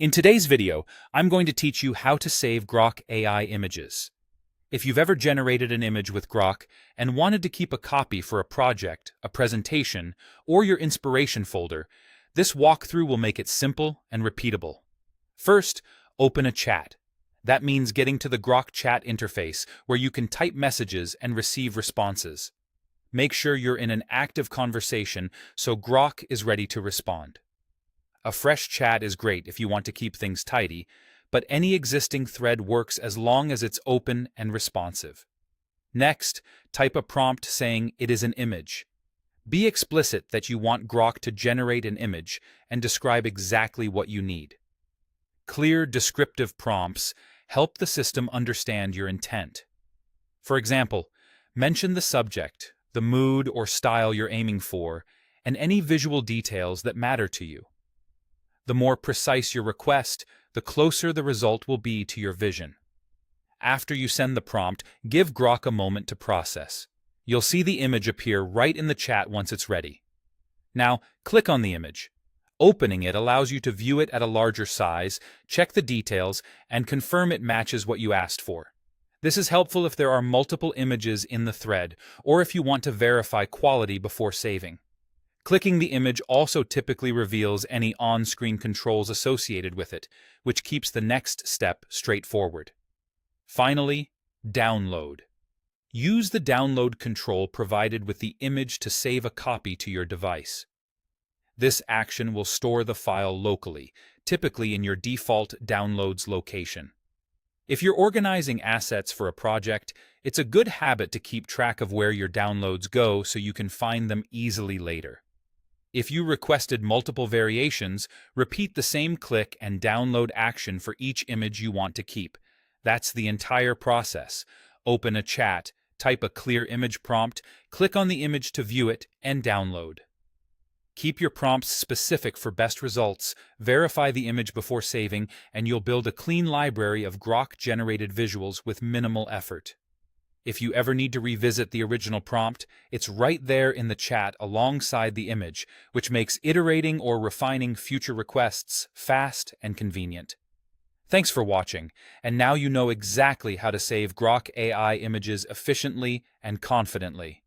In today's video, I'm going to teach you how to save Grok AI images. If you've ever generated an image with Grok and wanted to keep a copy for a project, a presentation, or your inspiration folder, this walkthrough will make it simple and repeatable. First, open a chat. That means getting to the Grok chat interface where you can type messages and receive responses. Make sure you're in an active conversation so Grok is ready to respond. A fresh chat is great if you want to keep things tidy, but any existing thread works as long as it's open and responsive. Next, type a prompt saying it is an image. Be explicit that you want Grok to generate an image and describe exactly what you need. Clear, descriptive prompts help the system understand your intent. For example, mention the subject, the mood or style you're aiming for, and any visual details that matter to you. The more precise your request, the closer the result will be to your vision. After you send the prompt, give Grok a moment to process. You'll see the image appear right in the chat once it's ready. Now, click on the image. Opening it allows you to view it at a larger size, check the details, and confirm it matches what you asked for. This is helpful if there are multiple images in the thread, or if you want to verify quality before saving. Clicking the image also typically reveals any on-screen controls associated with it, which keeps the next step straightforward. Finally, download. Use the download control provided with the image to save a copy to your device. This action will store the file locally, typically in your default downloads location. If you're organizing assets for a project, it's a good habit to keep track of where your downloads go so you can find them easily later. If you requested multiple variations, repeat the same click and download action for each image you want to keep. That's the entire process. Open a chat, type a clear image prompt, click on the image to view it, and download. Keep your prompts specific for best results, verify the image before saving, and you'll build a clean library of Grok-generated visuals with minimal effort. If you ever need to revisit the original prompt, it's right there in the chat alongside the image, which makes iterating or refining future requests fast and convenient. Thanks for watching, and now you know exactly how to save Grok AI images efficiently and confidently.